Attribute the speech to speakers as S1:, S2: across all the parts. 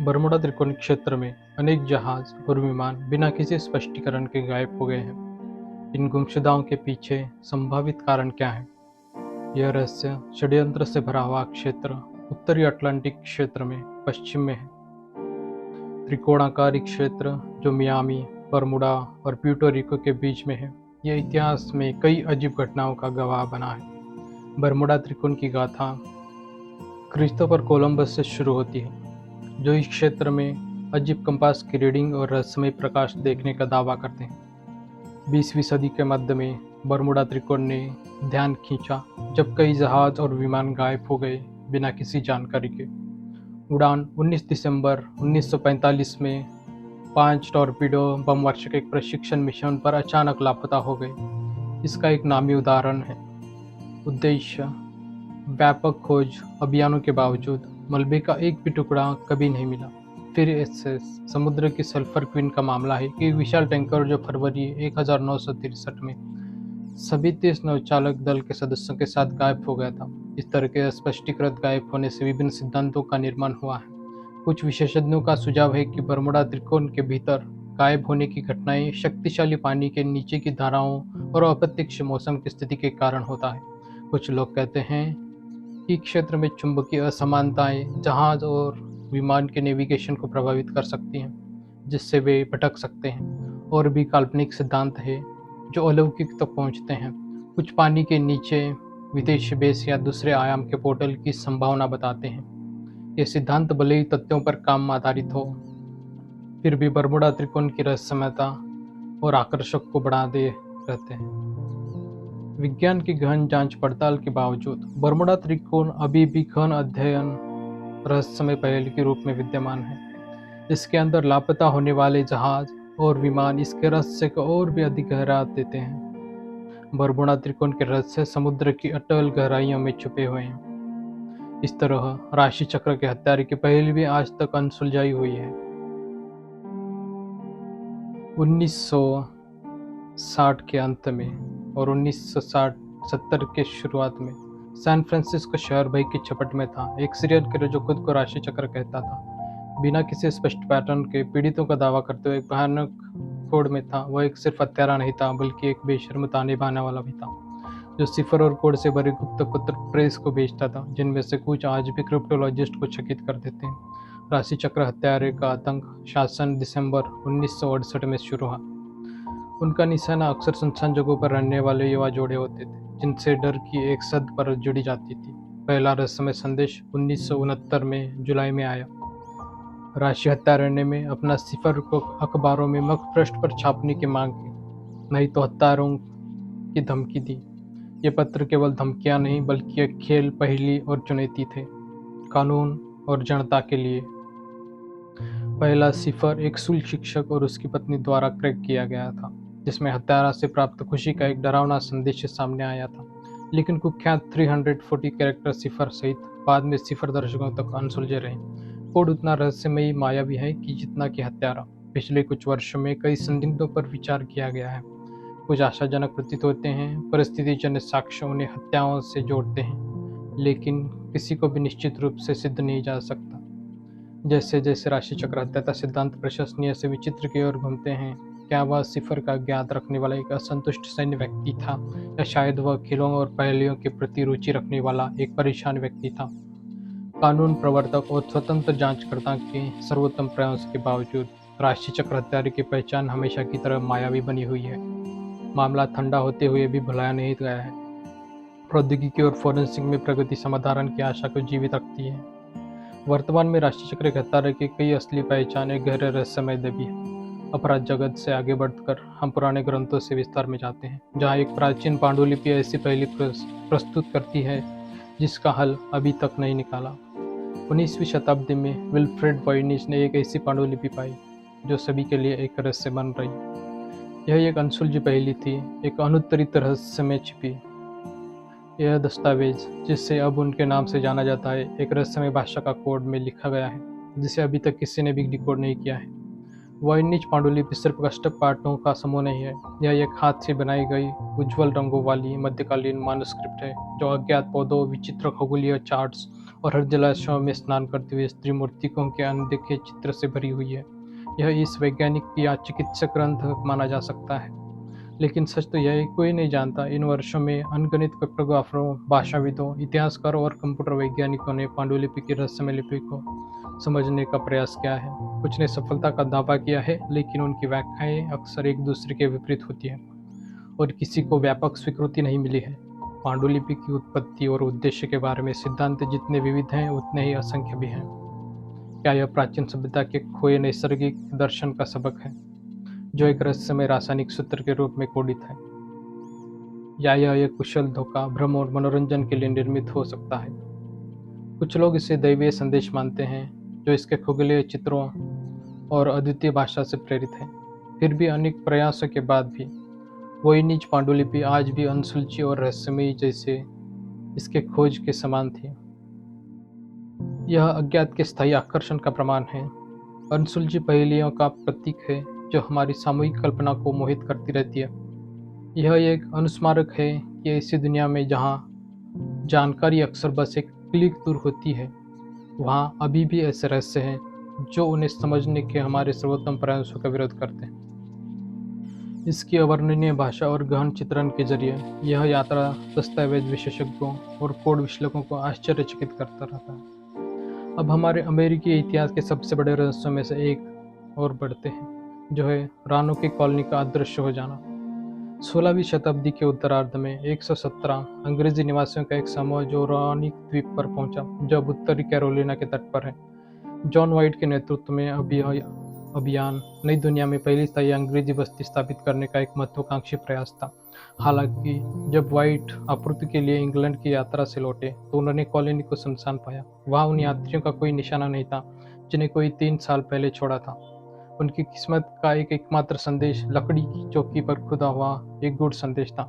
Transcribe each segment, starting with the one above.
S1: Bermuda त्रिकोणीय क्षेत्र में अनेक जहाज और विमान बिना किसी स्पष्टीकरण के गायब हो गए हैं। इन गुमशुदाओं के पीछे संभावित कारण क्या है? यह रहस्य षड्यंत्र से भरा हुआ क्षेत्र उत्तरी अटलांटिक क्षेत्र में पश्चिम में है। त्रिकोणाकारी क्षेत्र जो मियामी, बरमुडा और प्यूर्टो रिको के बीच में है, यह इतिहास में कई अजीब घटनाओं का गवाह बना है। बरमुडा त्रिकोण की गाथा क्रिस्टोफर कोलंबस से शुरू होती है, जो इस क्षेत्र में अजीब कंपास की रीडिंग और रहस्यमय प्रकाश देखने का दावा करते हैं। 20वीं सदी के मध्य में बरमुडा त्रिकोण ने ध्यान खींचा जब कई जहाज और विमान गायब हो गए बिना किसी जानकारी के। उड़ान 19 दिसंबर 1945 में 5 टॉर्पीडो बम वर्षक एक प्रशिक्षण मिशन पर अचानक लापता हो गए। इसका एक नामी उदाहरण है। उद्देश्य: व्यापक खोज अभियानों के बावजूद मलबे का एक भी टुकड़ा कभी नहीं मिला। फिर एसएस समुद्र की सल्फर क्वीन का मामला है कि विशाल टैंकर जो फरवरी 1963 में सभी 30 नौचालक दल के सदस्यों के साथ गायब हो गया था। इस तरह के स्पष्टीकृत गायब होने से विभिन्न सिद्धांतों का निर्माण हुआ है। कुछ विशेषज्ञों का सुझाव है कि बरमुडा त्रिकोण के भीतर गायब होने की घटनाएं शक्तिशाली पानी के नीचे की धाराओं और अप्रत्यक्ष मौसम की स्थिति के कारण होता है। कुछ लोग कहते हैं कि क्षेत्र में चुंबकीय असमानताएं जहाज और विमान के नेविगेशन को प्रभावित कर सकती हैं, जिससे वे भटक सकते हैं। और भी काल्पनिक सिद्धांत हैं जो अलौकिक तक पहुंचते हैं। कुछ पानी के नीचे विदेशी बेस या दूसरे आयाम के पोर्टल की संभावना बताते हैं। ये सिद्धांत भले ही तथ्यों पर काम आधारित हो, फिर भी बरमुडा त्रिकोण की रहस्यमयता और आकर्षक को बढ़ा दे रहते हैं। विज्ञान की गहन जांच पड़ताल के बावजूद बरमुडा त्रिकोण अभी भी गहन अध्ययन रहस्यमय पहेली के रूप में विद्यमान है। इसके अंदर लापता होने वाले जहाज और विमान इसके रहस्य को और भी अधिक गहरा देते हैं। बरमुडा त्रिकोण के रहस्य समुद्र की अटल गहराइयों में छुपे हुए हैं। इस तरह राशि चक्र के हत्यारे की पहेली भी आज तक अनसुलझाई हुई है। 1960 के अंत में और 1970 के शुरुआत में सैन फ्रांसिस्को शहर भय की चपेट में था। एक सीरियल किलर जो खुद को राशि चक्र कहता था, बिना किसी स्पष्ट पैटर्न के पीड़ितों का दावा करते हुए एक भयानक कोड में था। वह एक सिर्फ हत्यारा नहीं था, बल्कि एक बेशर्म ताने बाने वाला भी था, जो सिफर और कोड से भरे गुप्त पत्र प्रेस को भेजता था, जिनमें से कुछ आज भी क्रिप्टोलॉजिस्ट को चकित कर देते हैं। राशि चक्र हत्यारे का आतंक शासन दिसंबर 1968 में शुरू हुआ। उनका निशाना अक्सर सुनसान जगहों पर रहने वाले युवा जोड़े होते थे, जिनसे डर की एक सद पर जुड़ी जाती थी। पहला रहस्यमय संदेश 1969 में जुलाई में आया। राशि हत्यारे में अपना सिफर को अखबारों में मुख्य पृष्ठ पर छापने की मांग की, नहीं तो हत्यारों की धमकी दी। ये पत्र केवल धमकियां नहीं, बल्कि एक खेल, पहेली और चुनौती थे, कानून और जनता के लिए। पहला सिफर एक शुल्क शिक्षक और उसकी पत्नी द्वारा क्रैक किया गया था, जिसमें हत्यारा से प्राप्त खुशी का एक डरावना संदेश सामने आया था। लेकिन कुख्यात 340 कैरेक्टर सिफर सहित बाद में सिफर दर्शकों तक अनसुलझे रहे। कोड उतना रहस्यमयी मायावी है कि जितना कि हत्यारा। पिछले कुछ वर्षों में कई संदिग्धों पर विचार किया गया है। कुछ आशाजनक प्रतीत होते हैं, परिस्थितिजन्य साक्ष्य उन्हें हत्याओं से जोड़ते हैं, लेकिन किसी को भी निश्चित रूप से सिद्ध नहीं जा सकता। जैसे जैसे राशि चक्र हत्या सिद्धांत प्रशंसनीय से विचित्र की ओर घूमते हैं। क्या वह सिफर का ज्ञात रखने वाला एक असंतुष्ट सैन्य व्यक्ति था, या शायद वह खेलों और पहेलियों के प्रति रुचि रखने वाला एक परेशान व्यक्ति था? कानून प्रवर्तक और स्वतंत्र जांचकर्ता के सर्वोत्तम प्रयास के बावजूद राशि चक्र हत्यारे की पहचान हमेशा की तरह मायावी बनी हुई है। मामला ठंडा होते हुए भी भुलाया नहीं गया है। प्रौद्योगिकी और फोरेंसिक में प्रगति समाधान की आशा को जीवित रखती है। वर्तमान में राशि चक्र के हत्यारे की कई असली पहचान एक गहरे रहस्यमय दबी है। अपराध जगत से आगे बढ़कर हम पुराने ग्रंथों से विस्तार में जाते हैं, जहां एक प्राचीन पांडुलिपि ऐसी पहेली प्रस्तुत करती है जिसका हल अभी तक नहीं निकाला। 19वीं शताब्दी में विल्फ्रेड वॉइनिच ने एक ऐसी पांडुलिपि पाई जो सभी के लिए एक रहस्य बन रही। यह एक अनसुलझी पहेली थी, एक अनुत्तरित रहस्य में छिपी। यह दस्तावेज, जिसे अब उनके नाम से जाना जाता है, एक रहस्यमय भाषा का कोड में लिखा गया है, जिसे अभी तक किसी ने भी डिकोड नहीं किया है। वॉइनिच पांडुलिपि सिर्फ अष्टक पाठों का समूह नहीं है, यह एक हाथ से बनाई गई उज्ज्वल रंगों वाली मध्यकालीन मानुस्क्रिप्ट है, जो अज्ञात पौधों, विचित्र खगोलीय चार्ट्स और हर जलाशयों में स्नान करते हुए स्त्री मूर्तिकों के अनदेखे चित्र से भरी हुई है। यह इस वैज्ञानिक या चिकित्सक ग्रंथ माना जा सकता है, लेकिन सच तो यह है कोई नहीं जानता। इन वर्षों में अनगिनत क्रिप्टोग्राफरों, भाषाविदों, इतिहासकारों और कंप्यूटर वैज्ञानिकों ने पांडुलिपि की रहस्यमय लिपि को समझने का प्रयास किया है। कुछ ने सफलता का दावा किया है, लेकिन उनकी व्याख्याएं अक्सर एक दूसरे के विपरीत होती हैं और किसी को व्यापक स्वीकृति नहीं मिली है। पांडुलिपि की उत्पत्ति और उद्देश्य के बारे में सिद्धांत जितने विविध हैं, उतने ही असंख्य भी हैं। क्या यह प्राचीन सभ्यता के खोए नैसर्गिक दर्शन का सबक है, जो एक रहस्यमय रासायनिक सूत्र के रूप में कोडित है, या यह एक कुशल धोखा, भ्रम और मनोरंजन के लिए निर्मित हो सकता है? कुछ लोग इसे दैवीय संदेश मानते हैं, जो इसके खगोलीय चित्रों और अद्वितीय भाषा से प्रेरित है। फिर भी अनेक प्रयासों के बाद भी वोइनिच पांडुलिपि आज भी अनसुलझी और रहस्यमयी जैसे इसके खोज के समान थी। यह अज्ञात के स्थायी आकर्षण का प्रमाण है, अनसुलझी पहेलियों का प्रतीक है जो हमारी सामूहिक कल्पना को मोहित करती रहती है। यह एक अनुस्मारक है कि ऐसी दुनिया में जहाँ जानकारी अक्सर बस एक क्लिक दूर होती है, वहाँ अभी भी ऐसे रहस्य हैं जो उन्हें समझने के हमारे सर्वोत्तम प्रयासों का विरोध करते हैं। इसकी अवर्णनीय भाषा और गहन चित्रण के जरिए यह यात्रा दस्तावेज विशेषज्ञों और कोड विश्लेषकों को आश्चर्यचकित करता रहता है। अब हमारे अमेरिकी इतिहास के सबसे बड़े रहस्यों में से एक और बढ़ते हैं, जो है रानो की कॉलोनी का अदृश्य हो जाना। 16वीं शताब्दी के उत्तरार्ध में 117 अंग्रेजी निवासियों का एक समूह जो रोनिक द्वीप पर पहुंचा, जो उत्तरी कैरोलिना के तट पर है। जॉन वाइट के नेतृत्व में अभियान नई दुनिया में पहली स्थायी अंग्रेजी बस्ती स्थापित करने का एक महत्वाकांक्षी प्रयास था। हालांकि जब वाइट आपूर्ति के लिए इंग्लैंड की यात्रा से लौटे तो उन्होंने कॉलोनी को सुनसान पाया। वहां उन यात्रियों का कोई निशाना नहीं था जिन्हें कोई 3 साल पहले छोड़ा था। उनकी किस्मत का एकमात्र संदेश लकड़ी की चौकी पर खुदा हुआ एक गूढ़ संदेश था।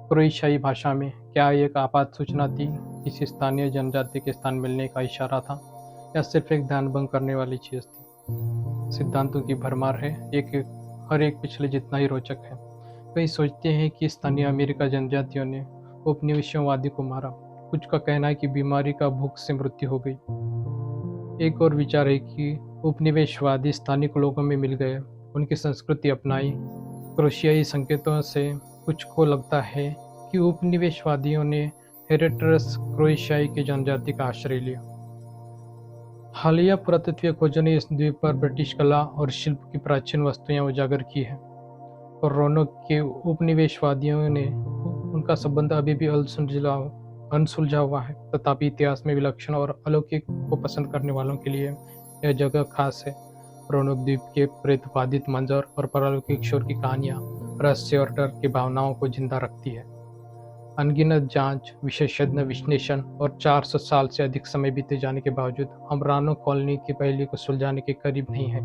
S1: क्रोएशियाई भाषा में क्या एक आपात सूचना थी, किसी स्थानीय जनजाति के स्थान मिलने का इशारा था, या सिर्फ एक ध्यान भंग करने वाली चीज थी? सिद्धांतों की भरमार है, हर एक पिछले जितना ही रोचक है। कई सोचते हैं कि स्थानीय अमेरिका जनजातियों ने उपनिवेशवादी को मारा। कुछ का कहना है कि बीमारी का भूख से मृत्यु हो गई। एक और विचार है कि उपनिवेशवादी स्थानिक लोगों में मिल गए, उनकी संस्कृति अपनाई। क्रोएशियाई संकेतों से कुछ को लगता है कि उपनिवेशवादियों ने हेरेटरस क्रोएशियाई की जनजाति का आश्रय लिया। हालिया पुरातत्वीय खोजों ने इस द्वीप पर ब्रिटिश कला और शिल्प की प्राचीन वस्तुएं उजागर की है, और रोनक के उपनिवेशवादियों ने उनका संबंध अभी भी अनसुलझा हुआ है। तथापि इतिहास में विलक्षण और अलौकिक को पसंद करने वालों के लिए यह जगह खास है। रोनक द्वीप के प्रेत बाधित मंजर और परलौकिक शोर की कहानियां रहस्य और डर की भावनाओं को जिंदा रखती है। अनगिनत जांच, विशेषज्ञ विश्लेषण और 400 साल से अधिक समय बीते जाने के बावजूद हम रानो कॉलोनी की पहेली को सुलझाने के करीब नहीं है।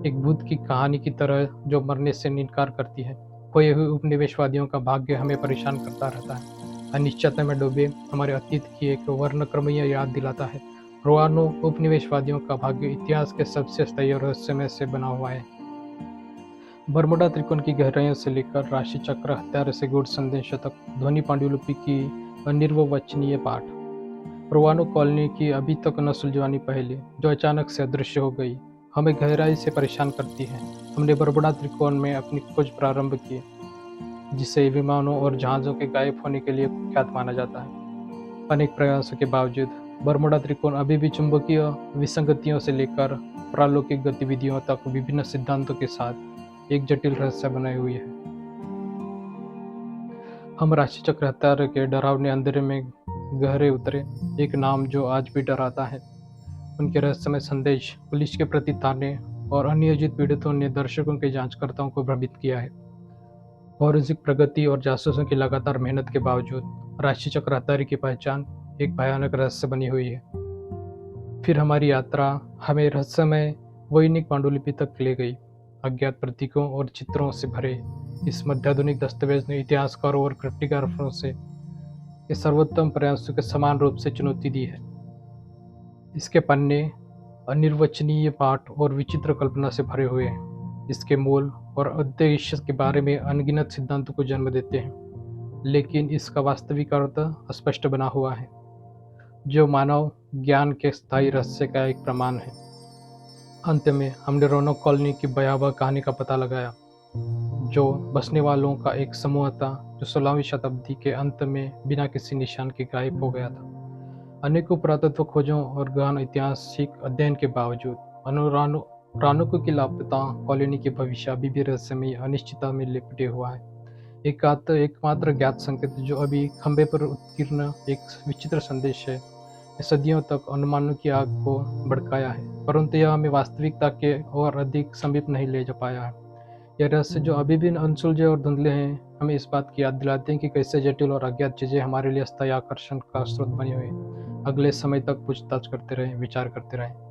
S1: एक भूत की कहानी की तरह जो मरने से इनकार करती है। खोए हुए उपनिवेशवादियों का भाग्य हमें परेशान करता रहता है, अनिश्चितता में डूबे हमारे अतीत की एक वर्णक्रमीय याद दिलाता है। रोआनो उपनिवेशवादियों का भाग्य इतिहास के सबसे स्थायी रहस्यमय से बना हुआ है। बरमुडा त्रिकोण की गहराइयों से लेकर राशि चक्र हत्यारे से गूढ़ संदेश तक ध्वनि पांडुलिपि की अनिर्वचनीय पाठ। रोआनो कॉलोनी की अभी तक न सुलझानी पहेली जो अचानक से अदृश्य हो गई हमें गहराई से परेशान करती है। हमने बरमुडा त्रिकोण में अपनी खोज प्रारंभ की, जिसे विमानों और जहाज़ों के गायब होने के लिए कुख्यात माना जाता है। अनेक प्रयासों के बावजूद बरमुडा त्रिकोण अभी भी चुंबकीय विसंगतियों से लेकर प्रालौकिक गतिविधियों तक विभिन्न सिद्धांतों के साथ एक जटिल रहस्य बनाए हुए है। हम राशि चक्र हत्यारे के डरावने अंधेरे में गहरे उतरे, एक नाम जो आज भी डराता है। उनके रहस्यमय संदेश, पुलिस के प्रति ताने और अनियोजित पीड़ितों ने दर्शकों के जांचकर्ताओं को भ्रमित किया है। फॉरेंसिक प्रगति और जासूसों की लगातार मेहनत के बावजूद राशि चक्र हत्यारे की पहचान एक भयानक रहस्य बनी हुई है। फिर हमारी यात्रा हमें रहस्यमय वोइनिक पांडुलिपि तक ले गई। अज्ञात प्रतीकों और चित्रों से भरे इस मध्याधुनिक दस्तावेज ने इतिहासकारों और क्रिप्टोग्राफरों से इस सर्वोत्तम प्रयासों के समान रूप से चुनौती दी है। इसके पन्ने अनिर्वचनीय पाठ और विचित्र कल्पना से भरे हुए हैं। इसके मूल और उद्देश्य के बारे में अनगिनत सिद्धांतों को जन्म देते हैं, लेकिन इसका वास्तविक अर्थ अस्पष्ट बना हुआ है। जो मानव ज्ञान के स्थायी रहस्य का एक प्रमाण है। अंत में हमने रोनक कॉलोनी की भयावह कहानी का पता लगाया, जो बसने वालों का एक समूह था जो 16वीं शताब्दी के अंत में बिना किसी निशान के गायब हो गया था। अनेकों पुरातत्व खोजों और गहन ऐतिहासिक अध्ययन के बावजूद रानोको की लापता कॉलोनी के भविष्य अभी भी रहस्यमय अनिश्चितता में लिपटे हुआ है। एकमात्र ज्ञात संकेत जो अभी खंभे पर उत्कीर्ण एक विचित्र संदेश है, सदियों तक अनुमानों की आग को भड़काया है, परंतु यह हमें वास्तविकता के और अधिक समीप नहीं ले जा पाया है। यह रहस्य जो अभी भी अनसुलझे और धुंधले हैं, हमें इस बात की याद दिलाते हैं कि कैसे जटिल और अज्ञात चीजें हमारे लिए अस्थायी आकर्षण का स्रोत बनी हुई हैं। अगले समय तक पूछताछ करते रहें, विचार करते रहें।